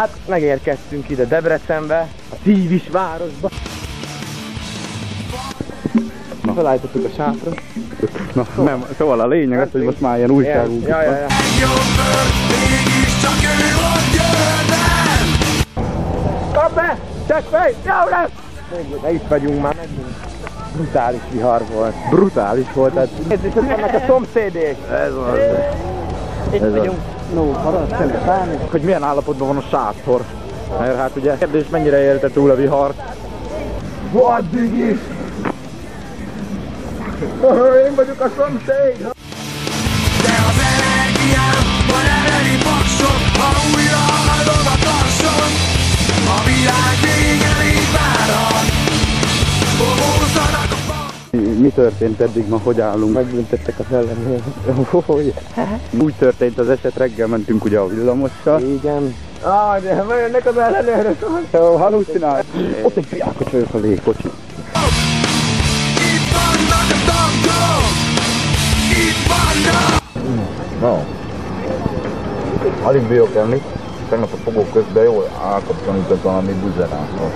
Hát megérkeztünk ide Debrecenbe, a Tívis városba. Felállítottuk a sátrat. Na, nem, szóval a lényeg az, hogy most már ilyen újságunk. Ja. Kap be! Csak fej! Jó lesz! Még itt vagyunk már, megint brutális vihar volt. Brutális volt, tehát... Nézd, és ott vannak a szomszédék! Ez az. Itt vagyunk. No, harad, szembe Hogy milyen állapotban van a sátor. Mert hát ugye kérdés, mennyire élte túl a vihar. Addig is! Én vagyok a szomszéd! De az energiám van elemi paksot, ha újra hallom a tarson, a világ vége még várhat, bohózzanak a fak. Mi történt eddig ma, hogy állunk? Megbüntettek az ellenőr. Úgy történt az eset, reggel mentünk ugye a villamossal. Igen. De jönnek az ellenőrök. Jó, halucinál. Ott egy fiákos vagyok a légkocsi. Itt vannak a tankok, itt vannak. No. Alig bírok enni. Tegnap a fogók közben jól elkaptam itt valami buzeránkat.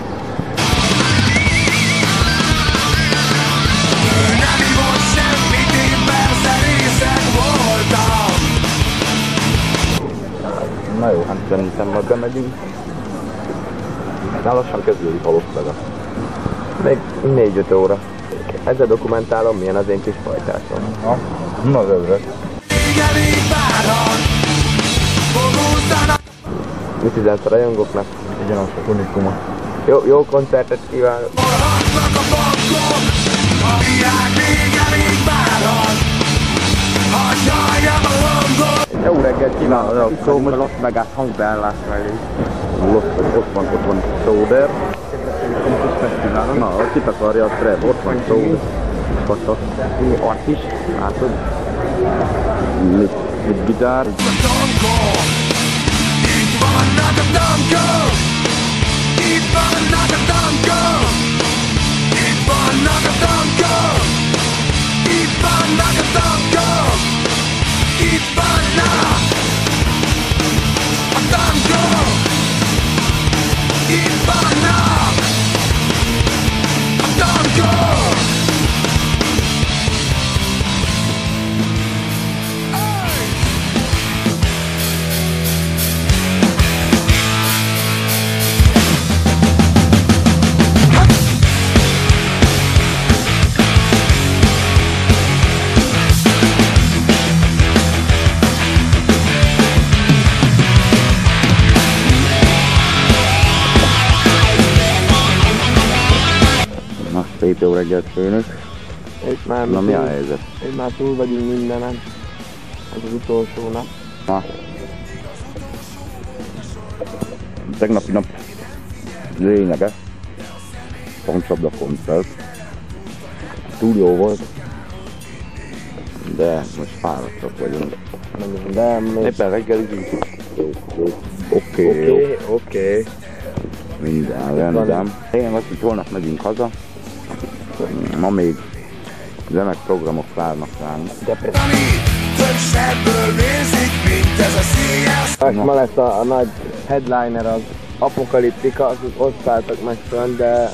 Nem ivott semmit, én persze részeg voltam. Na jó, hát szerintem majd bemegyünk. Már lassan kezdődik valószínűleg. Még 4-5 óra. Ezzel dokumentálom, milyen az én kis fajtásom. Na az ezre. Vége még várhat, bohózzanak. Mit üzensz a rajongóknak? Igen, az a unikumot. Jó koncertet kívánok! Forhatnak a bankok, a világ vége még várhat, hadd halljam a hangot. Jó reggelt kívánok! Itt vagyunk a Las Vegas hangbeállás mellé. Ott van Soder. Na, a kitakarja a Trev, ott van Soder. Kata. Ott is, látod? Mit gitár. A tankok, itt vannak a tankok, itt vannak a tankok, itt vannak a tankok, itt vannak a tankok, itt vannak a tankok, itt vannak a tankok. Na, szép jó reggelt, főnök. Itt már, Na, mi a helyzet? itt már túl vagyunk mindenen. Ez az utolsó nap. Na. Tegnapi nap lényege. Tankcsapda koncert. Túl jó volt. De most fáradtak vagyunk. De még... Éppen reggelizünk. Oké. Oké. Minden rendben. Én azt, hogy holnap megyünk haza. Ma még zenek programok várnak ránk. Ami több sebből vérzik, mint ez a szíjász. Ma lesz a nagy headliner, az Apokaliptika, azok ott szálltak meg fönn, de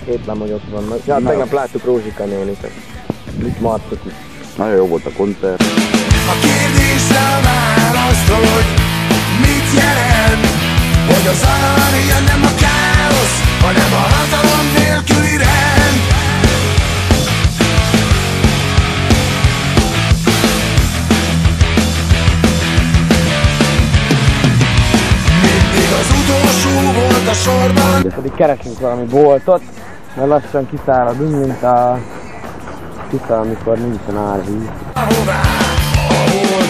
éppen, hogy ott vannak. Ja, Na. tegnap láttuk Rózsika nénit. Itt Marcot is. Nagyon jó volt a koncert. A kérdésre a választ, hogy mit jelent, hogy az anarchia nem a káosz, hanem a hatalom nélküli rend. Mindig az utolsó volt a sorban. Pedig keresünk valami boltot, mert lassan kiszáradunk, mint a tiszta, amikor nincsen árvíz. Ahová, ahol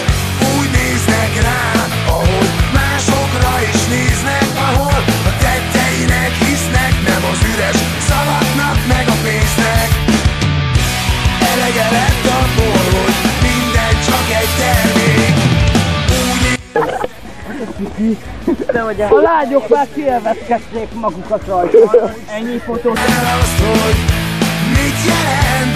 úgy néznek rá, ahol másokra is néznek, ahol a tetteinek hisznek, nem az üres szavaknak meg a pénznek. Elege lett abból, hogy minden csak egy termék. A lányok már kielvezkedték magukat rajta. Ennyi fotót. Azt, hogy mit jelent,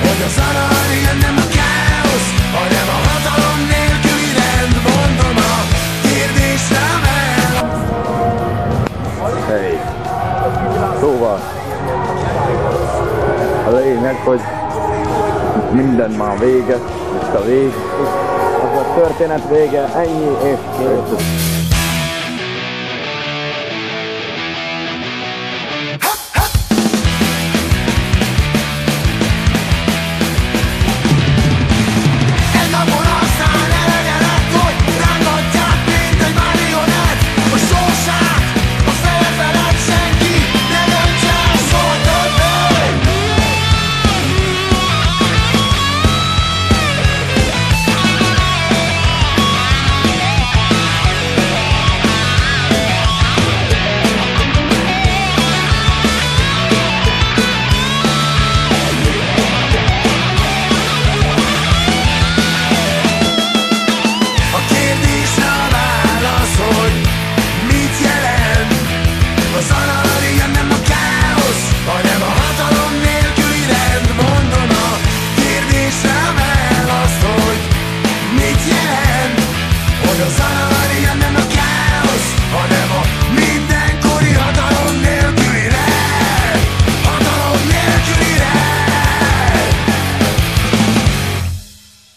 hogy az anarchia nem a káosz, hanem a hatalom nélküli rend. Mondom a kérdésre a Hey. Szóval a lényeg, hogy minden már vége, itt a vég. Az a történet vége, ennyi és kész.